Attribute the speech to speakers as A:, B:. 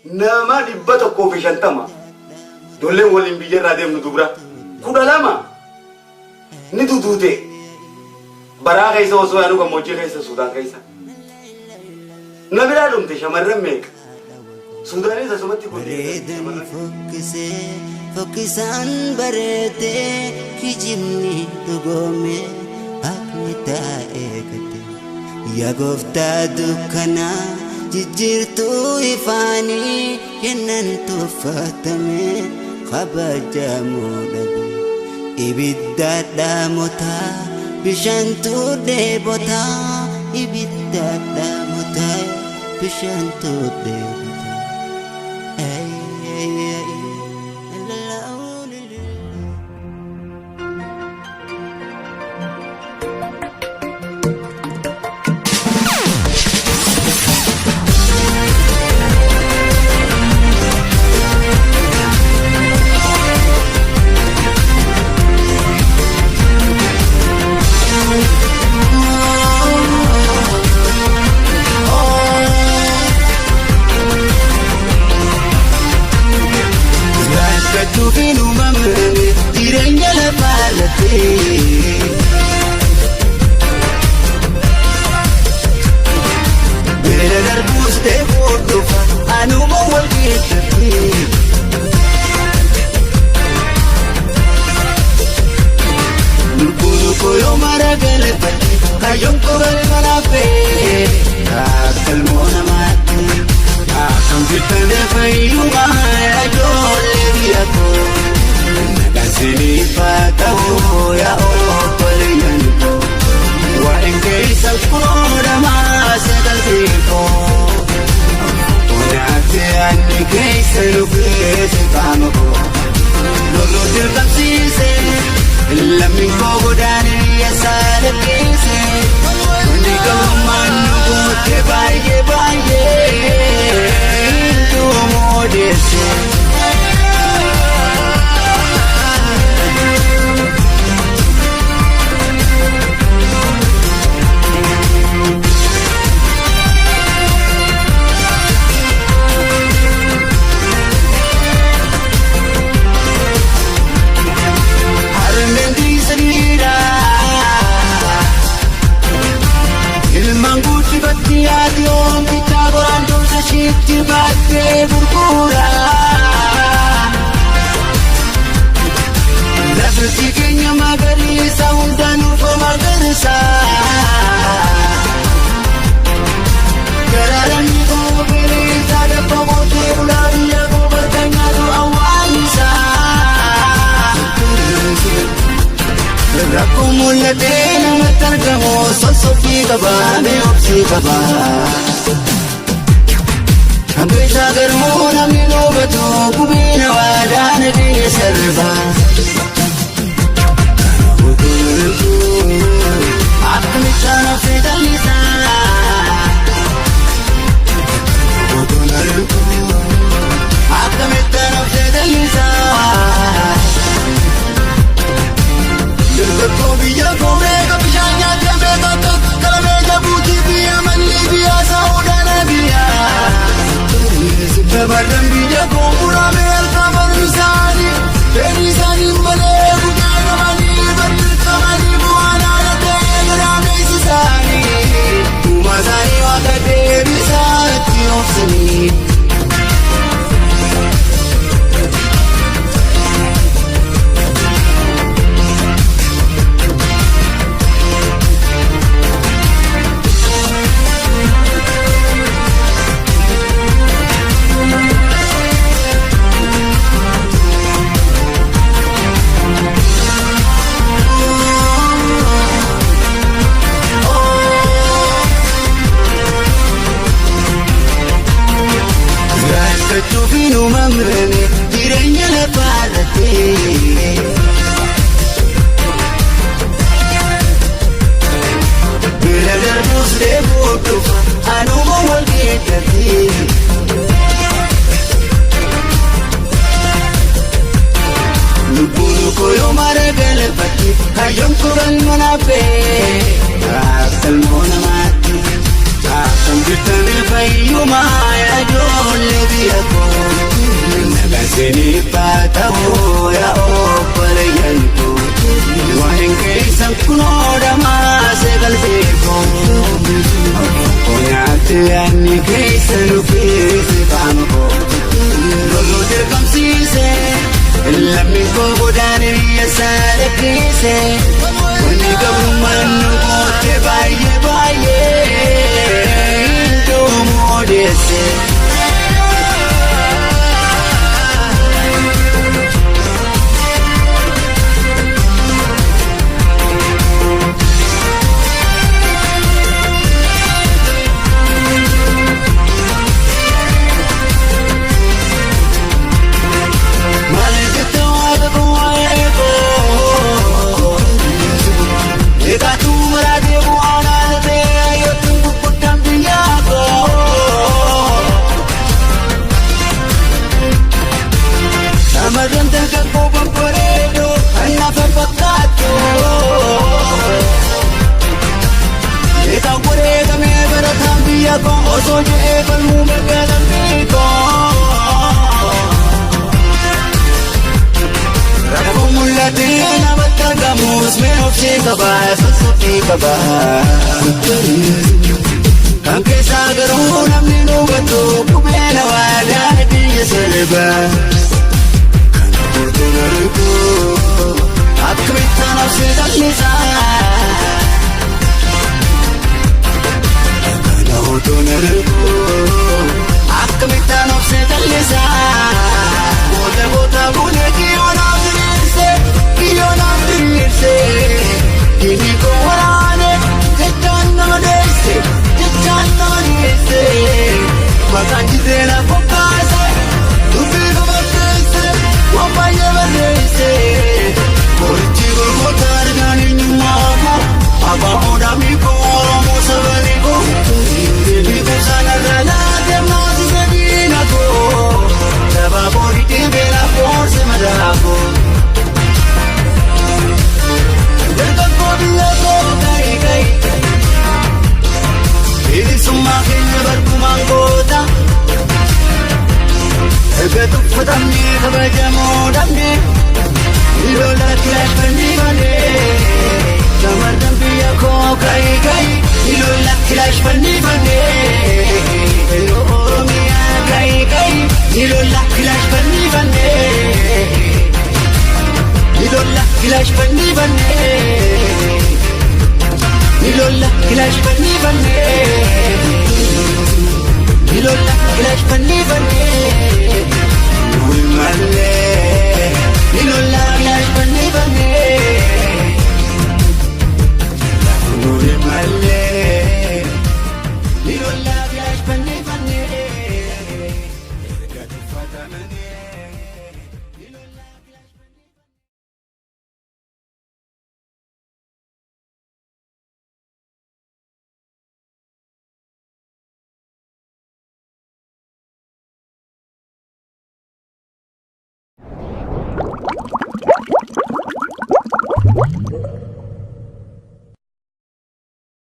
A: nama dhibba tokkoo fi 50 dolleen waliin biyyarraa deemnu dubra 12 ni duduute baraa keessa osoo yaanu gammoojjii keessa Suudaan keessa nabiraa dhumte shamarran meeqa Suudaanis asumatti
B: fokkisee fokkisaan bareedee kijibni dhugoome akni taa'ee gate yaa gooftaa dukkanaa jijjiirtuu ifaanii kennan tuffatame kabajamuu dhabe ibidda dhaamotaa bishaantuu dheebotaa ibidda dhaamotaa bishaantuu dheebotaa. Rakkachuuf umamnee jireenya lafaarratti beela darbuus deebuu dhufa anuma wal keessatti lubbuun koo yoo mara galfate kaayyoon koo galma laaffee akka ilmoo namaatti akkam jirtanii fayyumaa ijoollee biyya koo nagasanii faata'uu yaa obboleeyyan koo waa'een keessan qoodhamaa sagaltee koo odaatee anni keessa lufeesse qaama koo loluu dirqamsiisee lammiin koo godaanee biyya isaa lakkeessee wanni gammaan nu goote baay'ee baay'ee modeste Armendi sanira ilman guutti batti yaadiyoon bitaa goraan dosa shiitti baattee gurgura lafti keenya magariisa hundaanuu koo magariisa garaaranii koo biriisa dabba mootee ulaabiya koo bakka nyaatu awwaanisa rakkoo mul'atee namatti argamu sossobbii qabaa mee obsii qabaa Hambisha garuu namni noobatu gubiina waadaan biyya sarbaa akkamitti ofii tallisaa akkamitti ofii tallisaa Dirqoo biyya koo meeqa bishaan nyaatee meeqa tokko kalamee jabuutii biyya mallii biyya saawudaan biyya Babarran biyya koo muraamee alkaafan isaanii fedhii isaanii malee budaa qabanii barreeffamanii bu'aan haala ta'ee garaamees isaanii uumaa isaanii waaqa deebisaa itti obsanii Rakkachuuf umamnee jireenya lafaarratti beela darbuus deebuu dhufa anuma wal keessatti lubbuun koo yoo mara galfate kaayyoon koo galma laaffee akka ilmoo namaatti akkam jirtanii fayyumaa yaa ijoollee biyya koo Sinipatahu ya opalayantu Wahin kaisan kunoda maase kalbiko Onyate yani kaisan upisi kamko Lolo dirkam sise Lammi ko budani niya sara kise Wani kabumanu kote baye baye Indo modese Anche sagaro namni nugato kumena wala diye selba Kanurtunarku akmita nafsi dalisa Kanurtunarku akmita nafsi dalisa Bota bota bune kiyona dirse Kini ko warane Jechanna madese Makanji tena pokase Tupiko batese Wapaya batese Korichi gulmotar gani nyumako Aba oda miko oromo sabariko Miko sana rana temnasi sedinako Taba borite bela forse madako Summa kenya barkumangota Egetu fatamni kabajamo damne Ilola kilash pandivane Jamar dambiya ko kai kai Ilola kilash pandivane Elo oromiya kai kai Ilola kilash pandivane Ilola kilash pandivane Ilola kilash pandivane Ilola kilash pandivane Ulmalle Ilola kilash pandivane Ulmalle Ilola kilash pandivane Gatu fatamani